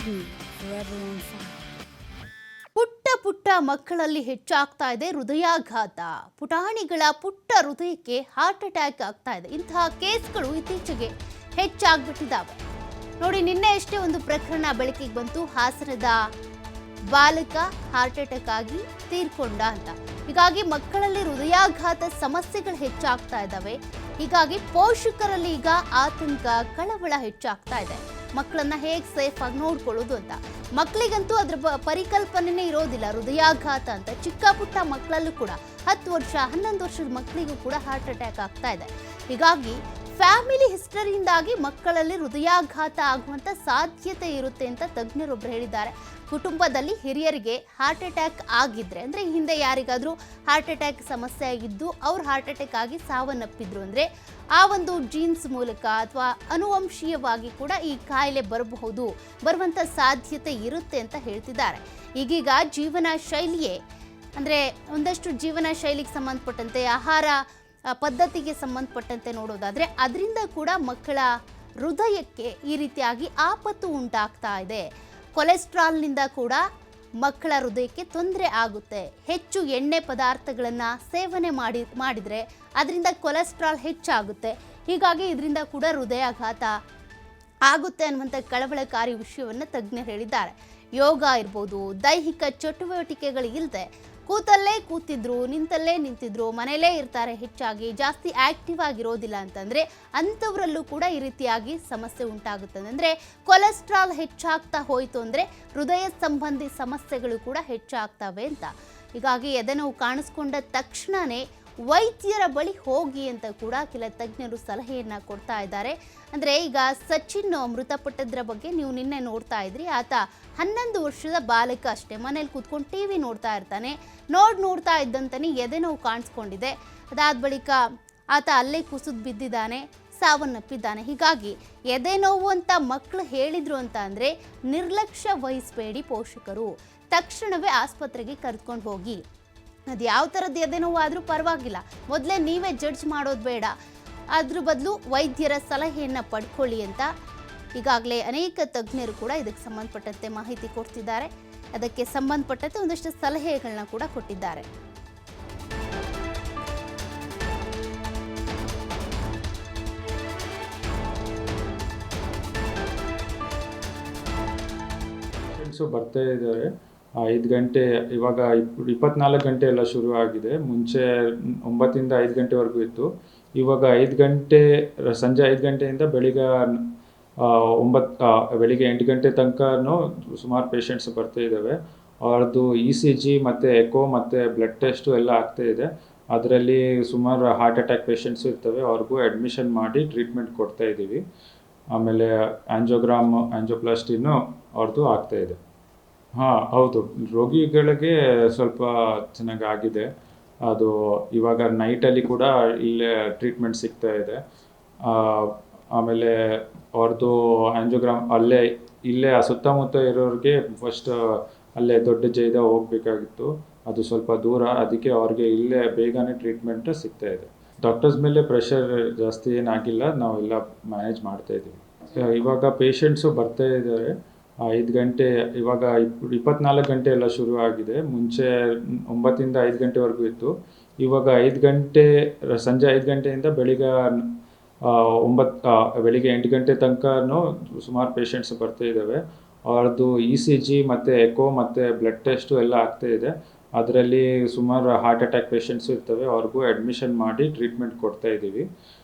me forever on fire. ಪುಟ್ಟ ಪುಟ್ಟ ಮಕ್ಕಳಲ್ಲಿ ಹೆಚ್ಚಾಗ್ತಾ ಇದೆ ಹೃದಯಾಘಾತ. ಪುಟಾಣಿಗಳ ಪುಟ್ಟ ಹೃದಯಕ್ಕೆ ಹಾರ್ಟ್ ಅಟ್ಯಾಕ್ ಆಗ್ತಾ ಇದೆ. ಇಂತಹ ಕೇಸ್ಗಳು ಇತ್ತೀಚೆಗೆ ಹೆಚ್ಚಾಗ್ಬಿಟ್ಟಿದ್ದಾವೆ. ನೋಡಿ, ನಿನ್ನೆ ಅಷ್ಟೇ ಒಂದು ಪ್ರಕರಣ ಬೆಳಕಿಗೆ ಬಂತು. ಹಾಸನದ ಬಾಲಕ ಹಾರ್ಟ್ ಅಟ್ಯಾಕ್ ಆಗಿ ತೀರ್ಕೊಂಡ ಅಂತ. ಹೀಗಾಗಿ ಮಕ್ಕಳಲ್ಲಿ ಹೃದಯಾಘಾತ ಸಮಸ್ಯೆಗಳು ಹೆಚ್ಚಾಗ್ತಾ ಇದ್ದಾವೆ. ಹೀಗಾಗಿ ಪೋಷಕರಲ್ಲಿ ಈಗ ಆತಂಕ, ಕಳವಳ ಹೆಚ್ಚಾಗ್ತಾ ಇದೆ. ಮಕ್ಕಳನ್ನ ಹೇಗೆ ಸೇಫ್ ಆಗಿ ನೋಡ್ಕೊಳ್ಳೋದು ಅಂತ. ಮಕ್ಕಳಿಗಂತೂ ಅದ್ರ ಪರಿಕಲ್ಪನೆನೇ ಇರೋದಿಲ್ಲ ಹೃದಯಾಘಾತ ಅಂತ. ಚಿಕ್ಕ ಪುಟ್ಟ ಮಕ್ಕಳಲ್ಲೂ ಕೂಡ 10 ವರ್ಷ 11 ವರ್ಷದ ಮಕ್ಕಳಿಗೂ ಕೂಡ ಹಾರ್ಟ್ ಅಟ್ಯಾಕ್ ಆಗ್ತಾ ಇದೆ. ಹೀಗಾಗಿ ಫ್ಯಾಮಿಲಿ ಹಿಸ್ಟರಿಯಿಂದಾಗಿ ಮಕ್ಕಳಲ್ಲಿ ಹೃದಯಾಘಾತ ಆಗುವಂತ ಸಾಧ್ಯತೆ ಇರುತ್ತೆ ಅಂತ ತಜ್ಞರೊಬ್ಬರು ಹೇಳಿದ್ದಾರೆ. ಕುಟುಂಬದಲ್ಲಿ ಹಿರಿಯರಿಗೆ ಹಾರ್ಟ್ ಅಟ್ಯಾಕ್ ಆಗಿದ್ರೆ, ಅಂದ್ರೆ ಹಿಂದೆ ಯಾರಿಗಾದ್ರೂ ಹಾರ್ಟ್ ಅಟ್ಯಾಕ್ ಸಮಸ್ಯೆ ಆಗಿದ್ದು ಅವ್ರು ಹಾರ್ಟ್ ಅಟ್ಯಾಕ್ ಆಗಿ ಸಾವನ್ನಪ್ಪಿದ್ರು ಅಂದ್ರೆ ಆ ಒಂದು ಜೀನ್ಸ್ ಮೂಲಕ ಅಥವಾ ಅನುವಂಶೀಯವಾಗಿ ಕೂಡ ಈ ಕಾಯಿಲೆ ಬರುವಂತ ಸಾಧ್ಯತೆ ಇರುತ್ತೆ ಅಂತ ಹೇಳ್ತಿದ್ದಾರೆ. ಈಗೀಗ ಜೀವನ ಶೈಲಿಯೇ ಅಂದ್ರೆ ಒಂದಷ್ಟು ಜೀವನ ಶೈಲಿಗೆ ಸಂಬಂಧಪಟ್ಟಂತೆ, ಆಹಾರ ಪದ್ಧತಿಗೆ ಸಂಬಂಧಪಟ್ಟಂತೆ ನೋಡೋದಾದ್ರೆ ಅದರಿಂದ ಕೂಡ ಮಕ್ಕಳ ಹೃದಯಕ್ಕೆ ಈ ರೀತಿಯಾಗಿ ಆಪತ್ತು ಉಂಟಾಗ್ತಾ ಇದೆ. ಕೊಲೆಸ್ಟ್ರಾಲ್ನಿಂದ ಕೂಡ ಮಕ್ಕಳ ಹೃದಯಕ್ಕೆ ತೊಂದರೆ ಆಗುತ್ತೆ. ಹೆಚ್ಚು ಎಣ್ಣೆ ಪದಾರ್ಥಗಳನ್ನು ಸೇವನೆ ಮಾಡಿದರೆ ಅದರಿಂದ ಕೊಲೆಸ್ಟ್ರಾಲ್ ಹೆಚ್ಚಾಗುತ್ತೆ. ಹೀಗಾಗಿ ಇದರಿಂದ ಕೂಡ ಹೃದಯಾಘಾತ ಆಗುತ್ತೆ ಅನ್ನುವಂಥ ಕಳವಳಕಾರಿ ವಿಷಯವನ್ನು ತಜ್ಞರು ಹೇಳಿದ್ದಾರೆ. ಯೋಗ ಇರ್ಬೋದು, ದೈಹಿಕ ಚಟುವಟಿಕೆಗಳು ಇಲ್ಲದೆ ಕೂತಿದ್ರು, ನಿಂತಿದ್ರು, ಮನೆಯಲ್ಲೇ ಇರ್ತಾರೆ, ಹೆಚ್ಚಾಗಿ ಜಾಸ್ತಿ ಆಕ್ಟಿವ್ ಆಗಿರೋದಿಲ್ಲ ಅಂತಂದ್ರೆ ಅಂಥವರಲ್ಲೂ ಕೂಡ ಈ ರೀತಿಯಾಗಿ ಸಮಸ್ಯೆ ಉಂಟಾಗುತ್ತದೆ. ಅಂದ್ರೆ ಕೊಲೆಸ್ಟ್ರಾಲ್ ಹೆಚ್ಚಾಗ್ತಾ ಹೋಯಿತು ಅಂದ್ರೆ ಹೃದಯ ಸಂಬಂಧಿ ಸಮಸ್ಯೆಗಳು ಕೂಡ ಹೆಚ್ಚಾಗ್ತವೆ ಅಂತ. ಹೀಗಾಗಿ ಎದೆನೋವು ಕಾಣಿಸ್ಕೊಂಡ ತಕ್ಷಣನೇ ವೈದ್ಯರ ಬಳಿ ಹೋಗಿ ಅಂತ ಕೂಡ ಕೆಲ ತಜ್ಞರು ಸಲಹೆಯನ್ನ ಕೊಡ್ತಾ ಇದ್ದಾರೆ. ಅಂದ್ರೆ ಈಗ ಸಚಿನ್ ಮೃತಪಟ್ಟದ್ರ ಬಗ್ಗೆ ನೀವು ನಿನ್ನೆ ನೋಡ್ತಾ ಇದ್ರಿ. ಆತ 11 ವರ್ಷದ ಬಾಲಕ ಅಷ್ಟೇ. ಮನೇಲಿ ಕೂತ್ಕೊಂಡು ಟಿವಿ ನೋಡ್ತಾ ಇರ್ತಾನೆ. ನೋಡ್ತಾ ಇದ್ದಂತಾನೆ ಎದೆನೋವು ಕಾಣಿಸ್ಕೊಂಡಿದೆ. ಅದಾದ ಬಳಿಕ ಆತ ಅಲ್ಲೇ ಕುಸಿದು ಬಿದ್ದಿದ್ದಾನೆ, ಸಾವನ್ನಪ್ಪಿದ್ದಾನೆ. ಹೀಗಾಗಿ ಎದೆನೋವು ಅಂತ ಮಕ್ಕಳು ಹೇಳಿದ್ರು ಅಂತ ಅಂದ್ರೆ ನಿರ್ಲಕ್ಷ್ಯ ವಹಿಸಬೇಡಿ ಪೋಷಕರು. ತಕ್ಷಣವೇ ಆಸ್ಪತ್ರೆಗೆ ಕರೆದುಕೊಂಡು ಹೋಗಿ. ಅದು ಯಾವ ಥರದ್ದು ಎದೆನೋವು ಆದರೂ ಪರವಾಗಿಲ್ಲ, ಮೊದಲೇ ನೀವೇ ಜಡ್ಜ್ ಮಾಡೋದು ಬೇಡ. ಅದ್ರ ಬದಲು ವೈದ್ಯರ ಸಲಹೆಯನ್ನು ಪಡ್ಕೊಳ್ಳಿ ಅಂತ ಈಗಾಗಲೇ ಅನೇಕ ತಜ್ಞರು ಕೂಡ ಇದಕ್ಕೆ ಸಂಬಂಧಪಟ್ಟಂತೆ ಮಾಹಿತಿ ಕೊಡ್ತಿದ್ದಾರೆ. ಅದಕ್ಕೆ ಸಂಬಂಧಪಟ್ಟಂತೆ ಒಂದಷ್ಟು ಸಲಹೆಗಳನ್ನ ಕೂಡ ಕೊಟ್ಟಿದ್ದಾರೆ. ಬರ್ತಾ ಇದ್ದಾರೆ. 5 ಗಂಟೆ, ಇವಾಗ 24 ಗಂಟೆ ಎಲ್ಲ ಶುರು ಆಗಿದೆ. ಮುಂಚೆ 9 ಇಂದ 5 ಗಂಟೆವರೆಗೂ ಇತ್ತು. ಇವಾಗ 5 ಗಂಟೆ, ಸಂಜೆ 5 ಗಂಟೆಯಿಂದ ಬೆಳಿಗ್ಗೆ 8 ಗಂಟೆ ತನಕನೂ ಸುಮಾರು ಪೇಷಂಟ್ಸ್ ಬರ್ತಾ ಇದ್ದಾವೆ. ಅವ್ರದ್ದು ECG ಮತ್ತು ಎಕೋ ಮತ್ತು ಬ್ಲಡ್ ಟೆಸ್ಟು ಎಲ್ಲ ಆಗ್ತಾ ಇದೆ. ಅದರಲ್ಲಿ ಸುಮಾರು ಹಾರ್ಟ್ ಅಟ್ಯಾಕ್ ಪೇಷಂಟ್ಸು ಇರ್ತವೆ. ಅವ್ರಿಗೂ ಅಡ್ಮಿಷನ್ ಮಾಡಿ ಟ್ರೀಟ್ಮೆಂಟ್ ಕೊಡ್ತಾ ಇದ್ದೀವಿ. ಆಮೇಲೆ ಆಂಜಿಯೋಪ್ಲಾಸ್ಟಿನೂ ಅವ್ರದ್ದು ಆಗ್ತಾ ಇದೆ. ಹೌದು, ರೋಗಿಗಳಿಗೆ ಸ್ವಲ್ಪ ಚೆನ್ನಾಗಿ ಆಗಿದೆ. ಅದು ಇವಾಗ ನೈಟಲ್ಲಿ ಕೂಡ ಇಲ್ಲೇ ಟ್ರೀಟ್ಮೆಂಟ್ ಸಿಗ್ತಾ ಇದೆ. ಆಮೇಲೆ ಅವ್ರದ್ದು ಆಂಜಿಯೋಗ್ರಾಮ್ ಇಲ್ಲೇ ಸುತ್ತಮುತ್ತ ಇರೋರಿಗೆ ಫಸ್ಟ್ ಅಲ್ಲೇ ದೊಡ್ಡ ಜೈದ ಹೋಗಬೇಕಾಗಿತ್ತು. ಅದು ಸ್ವಲ್ಪ ದೂರ, ಅದಕ್ಕೆ ಅವ್ರಿಗೆ ಇಲ್ಲೇ ಬೇಗನೆ ಟ್ರೀಟ್ಮೆಂಟ್ ಸಿಗ್ತಾ ಇದೆ. ಡಾಕ್ಟರ್ಸ್ ಮೇಲೆ ಪ್ರೆಷರ್ ಜಾಸ್ತಿ ಏನಾಗಿಲ್ಲ, ನಾವೆಲ್ಲ ಮ್ಯಾನೇಜ್ ಮಾಡ್ತಾ ಇದ್ದೀವಿ. ಇವಾಗ ಪೇಷಂಟ್ಸು ಬರ್ತಾ ಇದ್ದಾರೆ. 5 ಗಂಟೆ, ಇವಾಗ 24 ಗಂಟೆ ಎಲ್ಲ ಶುರು ಆಗಿದೆ. ಮುಂಚೆ 9 ಇಂದ 5 ಗಂಟೆವರೆಗೂ ಇತ್ತು. ಇವಾಗ 5 ಗಂಟೆ, ಸಂಜೆ 5 ಗಂಟೆಯಿಂದ ಬೆಳಿಗ್ಗೆ 8 ಗಂಟೆ ತನಕನೂ ಸುಮಾರು ಪೇಷಂಟ್ಸ್ ಬರ್ತಾ ಇದ್ದಾವೆ. ಅವ್ರದ್ದು ECG ಮತ್ತು ಎಕೋ ಮತ್ತು ಬ್ಲಡ್ ಟೆಸ್ಟು ಎಲ್ಲ ಆಗ್ತಾ ಇದೆ. ಅದರಲ್ಲಿ ಸುಮಾರು ಹಾರ್ಟ್ ಅಟ್ಯಾಕ್ ಪೇಷಂಟ್ಸು ಇರ್ತವೆ. ಅವ್ರಿಗೂ ಅಡ್ಮಿಷನ್ ಮಾಡಿ ಟ್ರೀಟ್ಮೆಂಟ್ ಕೊಡ್ತಾ ಇದ್ದೀವಿ.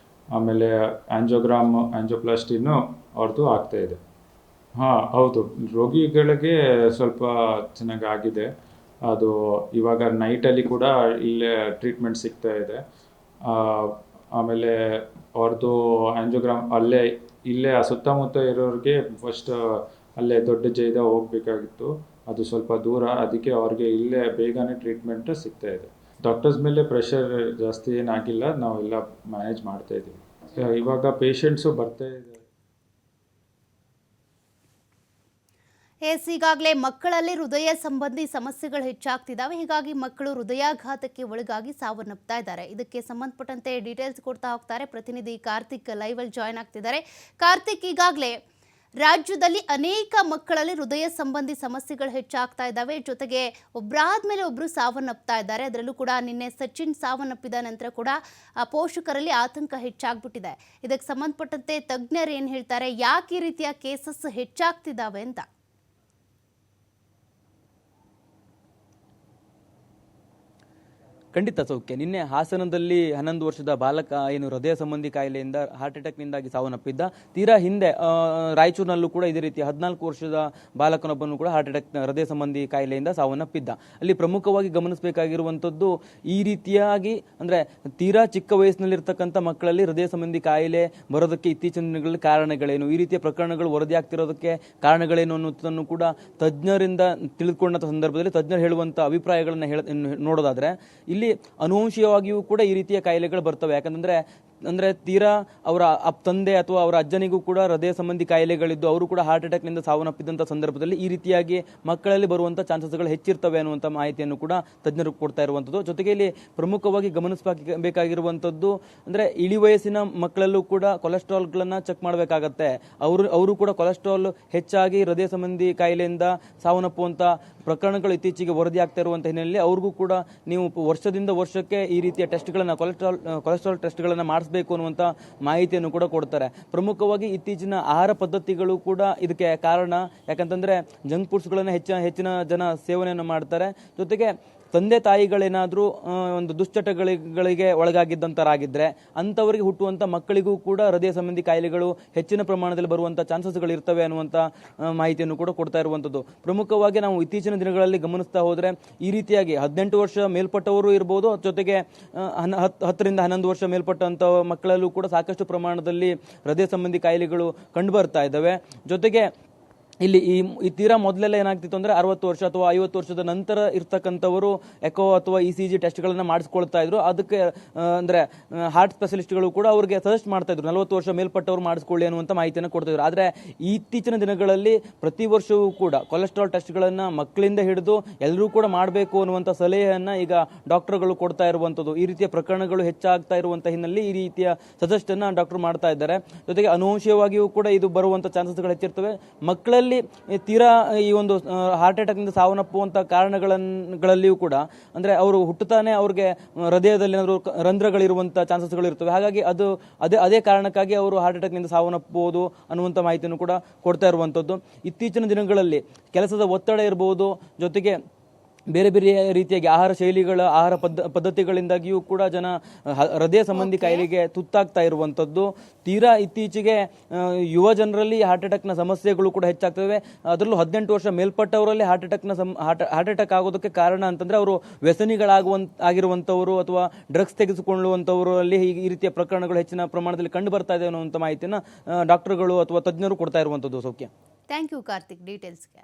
ಆಮೇಲೆ ಆಂಜಿಯೋಪ್ಲಾಸ್ಟಿನೂ ಅವ್ರದ್ದು ಆಗ್ತಾ ಇದೆ. ಹೌದು, ರೋಗಿಗಳಿಗೆ ಸ್ವಲ್ಪ ಚೆನ್ನಾಗಿ ಆಗಿದೆ. ಅದು ಇವಾಗ ನೈಟಲ್ಲಿ ಕೂಡ ಇಲ್ಲೇ ಟ್ರೀಟ್ಮೆಂಟ್ ಸಿಗ್ತಾ ಇದೆ. ಆಮೇಲೆ ಅವ್ರದ್ದು ಆಂಜಿಯೋಗ್ರಾಮ್ ಇಲ್ಲೇ ಸುತ್ತಮುತ್ತ ಇರೋರಿಗೆ ಫಸ್ಟ್ ಅಲ್ಲೇ ದೊಡ್ಡ ಜೈದ ಹೋಗಬೇಕಾಗಿತ್ತು. ಅದು ಸ್ವಲ್ಪ ದೂರ, ಅದಕ್ಕೆ ಅವ್ರಿಗೆ ಇಲ್ಲೇ ಬೇಗನೆ ಟ್ರೀಟ್ಮೆಂಟ್ ಸಿಗ್ತಾ ಇದೆ. ಡಾಕ್ಟರ್ಸ್ ಮೇಲೆ ಪ್ರೆಷರ್ ಜಾಸ್ತಿ ಏನಾಗಿಲ್ಲ, ನಾವೆಲ್ಲ ಮ್ಯಾನೇಜ್ ಮಾಡ್ತಾ ಇದ್ದೀವಿ. ಇವಾಗ ಪೇಷಂಟ್ಸು ಬರ್ತಾ ಇದ್ದಾರೆ. ಈಗಾಗಲೇ ಮಕ್ಕಳಲ್ಲಿ ಹೃದಯ ಸಂಬಂಧಿ ಸಮಸ್ಯೆಗಳು ಹೆಚ್ಚಾಗ್ತಿದ್ದಾವೆ. ಹೀಗಾಗಿ ಮಕ್ಕಳು ಹೃದಯಾಘಾತಕ್ಕೆ ಒಳಗಾಗಿ ಸಾವನ್ನಪ್ತಾ ಇದ್ದಾರೆ. ಇದಕ್ಕೆ ಸಂಬಂಧಪಟ್ಟಂತೆ ಡೀಟೇಲ್ಸ್ ಕೊಡ್ತಾ ಹೋಗ್ತಾರೆ ಪ್ರತಿನಿಧಿ ಕಾರ್ತಿಕ್ ಲೈವ್ ಅಲ್ಲಿ ಜಾಯ್ನ್ ಆಗ್ತಿದ್ದಾರೆ. ಕಾರ್ತಿಕ್, ಈಗಾಗಲೇ ರಾಜ್ಯದಲ್ಲಿ ಅನೇಕ ಮಕ್ಕಳಲ್ಲಿ ಹೃದಯ ಸಂಬಂಧಿ ಸಮಸ್ಯೆಗಳು ಹೆಚ್ಚಾಗ್ತಾ ಇದ್ದಾವೆ. ಜೊತೆಗೆ ಒಬ್ಬರಾದ್ಮೇಲೆ ಒಬ್ರು ಸಾವನ್ನಪ್ತಾ ಇದ್ದಾರೆ. ಅದರಲ್ಲೂ ಕೂಡ ನಿನ್ನೆ ಸಚಿನ್ ಸಾವನ್ನಪ್ಪಿದ ನಂತರ ಕೂಡ ಪೋಷಕರಲ್ಲಿ ಆತಂಕ ಹೆಚ್ಚಾಗ್ಬಿಟ್ಟಿದೆ. ಇದಕ್ಕೆ ಸಂಬಂಧಪಟ್ಟಂತೆ ತಜ್ಞರು ಏನು ಹೇಳ್ತಾರೆ, ಯಾಕೆ ಈ ರೀತಿಯ ಕೇಸಸ್ ಹೆಚ್ಚಾಗ್ತಿದ್ದಾವೆ ಅಂತ? ಖಂಡಿತ ಸೌಖ್ಯ. ನಿನ್ನೆ ಹಾಸನದಲ್ಲಿ 11 ವರ್ಷದ ಬಾಲಕ ಏನು ಹೃದಯ ಸಂಬಂಧಿ ಕಾಯಿಲೆಯಿಂದ ಹಾರ್ಟ್ ಅಟ್ಯಾಕ್ನಿಂದಾಗಿ ಸಾವನ್ನಪ್ಪಿದ್ದ. ತೀರಾ ಹಿಂದೆ ರಾಯಚೂರಿನಲ್ಲೂ ಕೂಡ ಇದೇ ರೀತಿ 14 ವರ್ಷದ ಬಾಲಕನೊಬ್ಬನು ಕೂಡ ಹಾರ್ಟ್ ಅಟ್ಯಾಕ್ ಹೃದಯ ಸಂಬಂಧಿ ಕಾಯಿಲೆಯಿಂದ ಸಾವನ್ನಪ್ಪಿದ್ದ. ಅಲ್ಲಿ ಪ್ರಮುಖವಾಗಿ ಗಮನಿಸಬೇಕಾಗಿರುವಂಥದ್ದು ಈ ರೀತಿಯಾಗಿ ಅಂದರೆ ತೀರಾ ಚಿಕ್ಕ ವಯಸ್ಸಿನಲ್ಲಿರ್ತಕ್ಕಂಥ ಮಕ್ಕಳಲ್ಲಿ ಹೃದಯ ಸಂಬಂಧಿ ಕಾಯಿಲೆ ಬರೋದಕ್ಕೆ ಇತ್ತೀಚಿನ ದಿನಗಳಲ್ಲಿ ಕಾರಣಗಳೇನು, ಈ ರೀತಿಯ ಪ್ರಕರಣಗಳು ವರದಿಯಾಗ್ತಿರೋದಕ್ಕೆ ಕಾರಣಗಳೇನು ಅನ್ನೋದನ್ನು ಕೂಡ ತಜ್ಞರಿಂದ ತಿಳಿದುಕೊಂಡ ಸಂದರ್ಭದಲ್ಲಿ ತಜ್ಞರು ಹೇಳುವಂಥ ಅಭಿಪ್ರಾಯಗಳನ್ನು ನೋಡೋದಾದ್ರೆ ಇಲ್ಲಿ ಅನುವಂಶೀಯವಾಗಿಯೂ ಕೂಡ ಈ ರೀತಿಯ ಕಾಯಿಲೆಗಳು ಬರ್ತವೆ. ಅಂದರೆ ತೀರಾ ಅವರ ತಂದೆ ಅಥವಾ ಅವರ ಅಜ್ಜನಿಗೂ ಕೂಡ ಹೃದಯ ಸಂಬಂಧಿ ಕಾಯಿಲೆಗಳಿದ್ದು ಅವರು ಕೂಡ ಹಾರ್ಟ್ ಅಟ್ಯಾಕ್ನಿಂದ ಸಾವನ್ನಪ್ಪಿದಂಥ ಸಂದರ್ಭದಲ್ಲಿ ಈ ರೀತಿಯಾಗಿ ಮಕ್ಕಳಲ್ಲಿ ಬರುವಂಥ ಚಾನ್ಸಸ್ಗಳು ಹೆಚ್ಚಿರ್ತವೆ ಅನ್ನುವಂಥ ಮಾಹಿತಿಯನ್ನು ಕೂಡ ತಜ್ಞರು ಕೊಡ್ತಾ ಇರುವಂಥದ್ದು. ಜೊತೆಗೆ ಇಲ್ಲಿ ಪ್ರಮುಖವಾಗಿ ಗಮನಿಸಬೇಕಾಗಿರುವಂಥದ್ದು ಅಂದರೆ ಇಳಿ ವಯಸ್ಸಿನ ಮಕ್ಕಳಲ್ಲೂ ಕೂಡ ಕೊಲೆಸ್ಟ್ರಾಲ್ಗಳನ್ನು ಚೆಕ್ ಮಾಡಬೇಕಾಗತ್ತೆ. ಅವರು ಕೂಡ ಕೊಲೆಸ್ಟ್ರಾಲ್ ಹೆಚ್ಚಾಗಿ ಹೃದಯ ಸಂಬಂಧಿ ಕಾಯಿಲೆಯಿಂದ ಸಾವನ್ನಪ್ಪುವಂಥ ಪ್ರಕರಣಗಳು ಇತ್ತೀಚೆಗೆ ವರದಿ ಆಗ್ತಾ ಇರುವಂಥ ಹಿನ್ನೆಲೆಯಲ್ಲಿ ಅವ್ರಿಗೂ ಕೂಡ ನೀವು ವರ್ಷದಿಂದ ವರ್ಷಕ್ಕೆ ಈ ರೀತಿಯ ಟೆಸ್ಟ್ಗಳನ್ನು ಕೊಲೆಸ್ಟ್ರಾಲ್ ಟೆಸ್ಟ್ಗಳನ್ನು ಮಾಡಿಸಬೇಕು ಅನ್ನುವಂಥ ಮಾಹಿತಿಯನ್ನು ಕೂಡ ಕೊಡ್ತಾರೆ. ಪ್ರಮುಖವಾಗಿ ಇತ್ತೀಚಿನ ಆಹಾರ ಪದ್ಧತಿಗಳು ಕೂಡ ಇದಕ್ಕೆ ಕಾರಣ. ಯಾಕಂತಂದರೆ ಜಂಕ್ ಫುಡ್ಸ್ಗಳನ್ನು ಹೆಚ್ಚಿನ ಜನ ಸೇವನೆಯನ್ನು ಮಾಡ್ತಾರೆ. ಜೊತೆಗೆ ತಂದೆ ತಾಯಿಗಳೇನಾದರೂ ಒಂದು ದುಶ್ಚಟಗಳಿಗೆ ಒಳಗಾಗಿದ್ದಂಥರಾಗಿದ್ದರೆ ಅಂಥವರಿಗೆ ಹುಟ್ಟುವಂಥ ಮಕ್ಕಳಿಗೂ ಕೂಡ ಹೃದಯ ಸಂಬಂಧಿ ಕಾಯಿಲೆಗಳು ಹೆಚ್ಚಿನ ಪ್ರಮಾಣದಲ್ಲಿ ಬರುವಂಥ ಚಾನ್ಸಸ್ಗಳು ಇರ್ತವೆ ಅನ್ನುವಂಥ ಮಾಹಿತಿಯನ್ನು ಕೂಡ ಕೊಡ್ತಾ ಇರುವಂಥದ್ದು. ಪ್ರಮುಖವಾಗಿ ನಾವು ಇತ್ತೀಚಿನ ದಿನಗಳಲ್ಲಿ ಗಮನಿಸ್ತಾ ಹೋದರೆ ಈ ರೀತಿಯಾಗಿ 18 ವರ್ಷ ಮೇಲ್ಪಟ್ಟವರು ಇರ್ಬೋದು, ಜೊತೆಗೆ 10 ರಿಂದ 11 ವರ್ಷ ಮೇಲ್ಪಟ್ಟಂಥ ಮಕ್ಕಳಲ್ಲೂ ಕೂಡ ಸಾಕಷ್ಟು ಪ್ರಮಾಣದಲ್ಲಿ ಹೃದಯ ಸಂಬಂಧಿ ಕಾಯಿಲೆಗಳು ಕಂಡು ಬರ್ತಾ ಇದ್ದಾವೆ. ಜೊತೆಗೆ ಇಲ್ಲಿ ಈ ತೀರಾ ಮೊದಲೆಲ್ಲ ಏನಾಗ್ತಿತ್ತು ಅಂದರೆ 60 ವರ್ಷ ಅಥವಾ 50 ವರ್ಷದ ನಂತರ ಇರ್ತಕ್ಕಂಥವರು ಎಕೋ ಅಥವಾ ECG ಟೆಸ್ಟ್ಗಳನ್ನು ಮಾಡಿಸ್ಕೊಳ್ತಾ ಇದ್ರು. ಅದಕ್ಕೆ ಅಂದರೆ ಹಾರ್ಟ್ ಸ್ಪೆಷಲಿಸ್ಟ್ಗಳು ಕೂಡ ಅವ್ರಿಗೆ ಸಜೆಸ್ಟ್ ಮಾಡ್ತಾ ಇದ್ರು 40 ವರ್ಷ ಮೇಲ್ಪಟ್ಟವರು ಮಾಡಿಸ್ಕೊಳ್ಳಿ ಅನ್ನುವಂಥ ಮಾಹಿತಿಯನ್ನು ಕೊಡ್ತಿದ್ರು. ಆದರೆ ಇತ್ತೀಚಿನ ದಿನಗಳಲ್ಲಿ ಪ್ರತಿ ವರ್ಷವೂ ಕೂಡ ಕೊಲೆಸ್ಟ್ರಾಲ್ ಟೆಸ್ಟ್ಗಳನ್ನು ಮಕ್ಕಳಿಂದ ಹಿಡಿದು ಎಲ್ಲರೂ ಕೂಡ ಮಾಡಬೇಕು ಅನ್ನುವಂಥ ಸಲಹೆಯನ್ನು ಈಗ ಡಾಕ್ಟರ್ಗಳು ಕೊಡ್ತಾ ಇರುವಂಥದ್ದು. ಈ ರೀತಿಯ ಪ್ರಕರಣಗಳು ಹೆಚ್ಚಾಗ್ತಾ ಇರುವಂಥ ಹಿನ್ನೆಲೆಯಲ್ಲಿ ಈ ರೀತಿಯ ಸಜೆಸ್ಟನ್ನು ಡಾಕ್ಟರ್ ಮಾಡ್ತಾ ಇದ್ದಾರೆ. ಜೊತೆಗೆ ಅನುವಂಶೀಯವಾಗಿಯೂ ಕೂಡ ಇದು ಬರುವಂಥ ಚಾನ್ಸಸ್ಗಳು ಹೆಚ್ಚಿರ್ತವೆ. ಮಕ್ಕಳಲ್ಲಿ ತೀರಾ ಈ ಒಂದು ಹಾರ್ಟ್ ಅಟ್ಯಾಕ್ನಿಂದ ಸಾವನ್ನಪ್ಪುವಂಥ ಕಾರಣಗಳಲ್ಲಿಯೂ ಕೂಡ ಅಂದರೆ ಅವರು ಹುಟ್ಟುತ್ತಾನೆ ಅವ್ರಿಗೆ ಹೃದಯದಲ್ಲಿ ಏನಾದರೂ ರಂಧ್ರಗಳಿರುವಂಥ ಚಾನ್ಸಸ್ಗಳು ಇರ್ತವೆ. ಹಾಗಾಗಿ ಅದೇ ಕಾರಣಕ್ಕಾಗಿ ಅವರು ಹಾರ್ಟ್ ಅಟ್ಯಾಕ್ನಿಂದ ಸಾವನ್ನಪ್ಪಬಹುದು ಅನ್ನುವಂಥ ಮಾಹಿತಿಯನ್ನು ಕೂಡ ಕೊಡ್ತಾ ಇರುವಂಥದ್ದು. ಇತ್ತೀಚಿನ ದಿನಗಳಲ್ಲಿ ಕೆಲಸದ ಒತ್ತಡ ಇರಬಹುದು, ಜೊತೆಗೆ ಬೇರೆ ಬೇರೆ ರೀತಿಯಾಗಿ ಆಹಾರ ಪದ್ಧತಿಗಳಿಂದಾಗಿಯೂ ಕೂಡ ಜನ ಹೃದಯ ಸಂಬಂಧಿ ಕಾಯಿಲೆಗೆ ತುತ್ತಾಗ್ತಾ ಇರುವಂಥದ್ದು. ತೀರಾ ಇತ್ತೀಚೆಗೆ ಯುವ ಜನರಲ್ಲಿ ಹಾರ್ಟ್ ಅಟ್ಯಾಕ್ನ ಸಮಸ್ಯೆಗಳು ಕೂಡ ಹೆಚ್ಚಾಗ್ತವೆ. ಅದರಲ್ಲೂ 18 ವರ್ಷ ಮೇಲ್ಪಟ್ಟವರಲ್ಲಿ ಹಾರ್ಟ್ ಅಟ್ಯಾಕ್ ಆಗೋದಕ್ಕೆ ಕಾರಣ ಅಂತಂದರೆ ಅವರು ಆಗಿರುವಂಥವರು ಅಥವಾ ಡ್ರಗ್ಸ್ ತೆಗೆದುಕೊಳ್ಳುವಂಥವರಲ್ಲಿ ಈ ರೀತಿಯ ಪ್ರಕರಣಗಳು ಹೆಚ್ಚಿನ ಪ್ರಮಾಣದಲ್ಲಿ ಕಂಡು ಬರ್ತಾ ಇದೆ ಅನ್ನುವಂಥ ಮಾಹಿತಿಯನ್ನು ಡಾಕ್ಟರ್ಗಳು ಅಥವಾ ತಜ್ಞರು ಕೊಡ್ತಾ ಇರುವಂಥದ್ದು. ಸೌಖ್ಯ. Thank you Karthik ಡೀಟೇಲ್ಸ್ಗೆ.